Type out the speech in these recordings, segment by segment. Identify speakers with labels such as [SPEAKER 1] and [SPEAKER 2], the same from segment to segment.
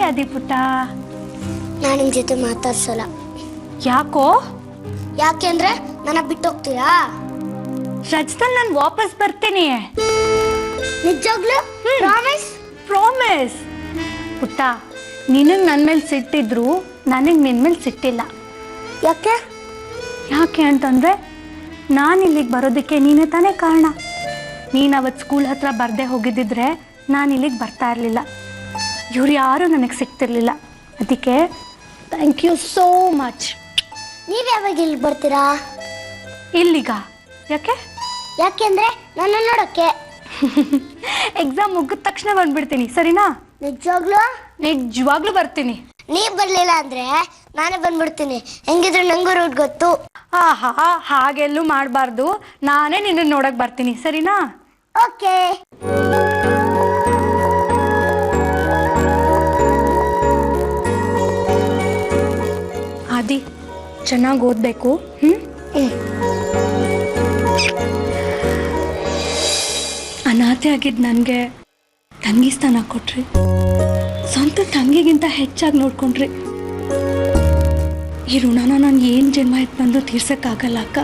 [SPEAKER 1] ಅದಿ ಪುಟ್ಟ?
[SPEAKER 2] ನಾನು ನಿನ್ ಜೊತೆ ಮಾತಾಡ್ಸಲ್ಲ.
[SPEAKER 1] ಯಾಕೋ?
[SPEAKER 2] ಯಾಕೆಂದ್ರೆ ನನ್ನ ಬಿಟ್ಟು ಹೋಗ್ತೀಯಾ?
[SPEAKER 1] ರಜದಲ್ಲಿ ನಾನು ವಾಪಸ್ ಬರ್ತೀನಿ.
[SPEAKER 2] ನಿಜವಾಗ್ಲೂ? ಪ್ರಾಮಿಸ್?
[SPEAKER 1] ಪ್ರಾಮಿಸ್ ಪುಟ್ಟ. ನಿನಗೆ ನನ್ನ ಮೇಲೆ ಸಿಟ್ಟಿದ್ರು ನನಗೆ ನಿನ್ನ ಮೇಲೆ ಸಿಟ್ಟಿಲ್ಲ.
[SPEAKER 2] ಯಾಕೆ?
[SPEAKER 1] ಯಾಕೆ ಅಂತಂದರೆ ನಾನು ಇಲ್ಲಿಗೆ ಬರೋದಕ್ಕೆ ನೀನೇ ತಾನೇ ಕಾರಣ. ನೀನು ಅವತ್ತು ಸ್ಕೂಲ್ ಹತ್ರ ಬರದೆ ಹೋಗಿದ್ದಿದ್ರೆ ನಾನು ಇಲ್ಲಿಗೆ ಬರ್ತಾ ಇರಲಿಲ್ಲ. ಇವ್ರು ಯಾರೂ ನನಗೆ ಸಿಗ್ತಿರ್ಲಿಲ್ಲ. ಅದಕ್ಕೆ ಥ್ಯಾಂಕ್ ಯು ಸೋ ಮಚ್.
[SPEAKER 2] ನೀವು ಯಾವಾಗ ಇಲ್ಲಿಗೆ ಬರ್ತೀರಾ?
[SPEAKER 1] ಇಲ್ಲಿಗ? ಯಾಕೆ?
[SPEAKER 2] ಯಾಕೆಂದ್ರೆ ನನ್ನ ನೋಡೋಕ್ಕೆ.
[SPEAKER 1] ಎಕ್ಸಾಮ್ ಮುಗಿದ ತಕ್ಷಣ ಬಂದ್ಬಿಡ್ತೀನಿ, ಸರಿನಾ?
[SPEAKER 2] ನಿಜವಾಗ್ಲೂ?
[SPEAKER 1] ನಿಜವಾಗ್ಲೂ ಬರ್ತೀನಿ.
[SPEAKER 2] ನೀವ್ ಬರ್ಲಿಲ್ಲ ಅಂದ್ರೆ ನಾನೇ ಬಂದ್ಬಿಡ್ತೀನಿ. ಹೆಂಗಿದ್ರು ನಂಗೂ ರೂಟ್ ಗೊತ್ತು.
[SPEAKER 1] ಆಹಾ, ಹಾಗೆಲ್ಲೂ ಮಾಡಬಾರ್ದು. ನಾನೇ ನಿನ್ನ ನೋಡಕ್ ಬರ್ತೀನಿ, ಸರಿನಾ?
[SPEAKER 2] ಓಕೆ.
[SPEAKER 1] ಆದಿ, ಚೆನ್ನಾಗಿ ಓದಬೇಕು. ಅನಾಥೆ ಆಗಿದ್ದು ನನಗೆ ತಂಗಿ ಸ್ಥಾನ ಕೊಟ್ರಿ. ಸ್ವಂತ ತಂಗಿಗಿಂತ ಹೆಚ್ಚಾಗಿ ನೋಡ್ಕೊಂಡ್ರಿ. ಈ ಋಣನ ನಾನು ಏನು ಜನ್ಮ ಎತ್ತು ಬಂದು ತೀರ್ಸಕ್ಕಾಗಲ್ಲ ಅಕ್ಕ.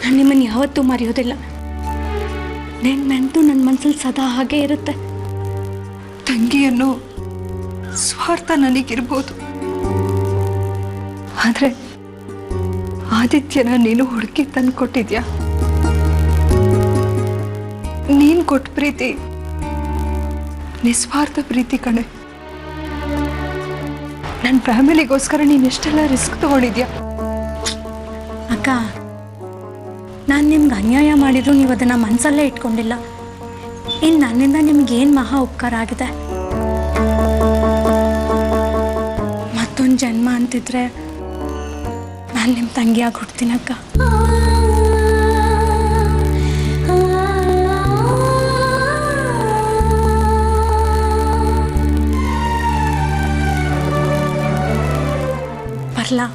[SPEAKER 1] ನಾನು ನಿಮ್ಮನ್ನು ಯಾವತ್ತೂ ಮರೆಯೋದಿಲ್ಲ. ನೆನ್ಮೆಂತೂ ನನ್ನ ಮನಸ್ಸಲ್ಲಿ ಸದಾ ಹಾಗೆ ಇರುತ್ತೆ.
[SPEAKER 3] ತಂಗಿಯನ್ನು ಸ್ವಾರ್ಥ ನನಗಿರ್ಬೋದು, ಆದ್ರೆ ಆದಿತ್ಯನ ನೀನು ಹುಡುಕಿ ತಂದು ಕೊಟ್ಟಿದ್ಯಾ. ನೀನ್ ಕೊಟ್ಟ ಪ್ರೀತಿ ನಿಸ್ವಾರ್ಥ ಪ್ರೀತಿ ಕಣೆ. ನನ್ನ ಫ್ಯಾಮಿಲಿಗೋಸ್ಕರ ನೀನು ಎಷ್ಟೆಲ್ಲ ರಿಸ್ಕ್ ತಗೊಂಡಿದ್ಯಾ.
[SPEAKER 1] ಅಕ್ಕ, ನಾನು ನಿಮ್ಗೆ ಅನ್ಯಾಯ ಮಾಡಿದ್ರು ನೀವು ಅದನ್ನು ಮನಸ್ಸಲ್ಲೇ ಇಟ್ಕೊಂಡಿಲ್ಲ. ಇನ್ನು ನನ್ನಿಂದ ನಿಮ್ಗೇನು ಮಹಾ ಉಪಕಾರ ಆಗಿದೆ. ಮತ್ತೊಂದು ಜನ್ಮ ಅಂತಿದ್ರೆ ನಾನು ನಿಮ್ಮ ತಂಗಿಯಾಗಿ ಹುಡ್ತೀನಕ್ಕ. ಬರ್ಲಾ?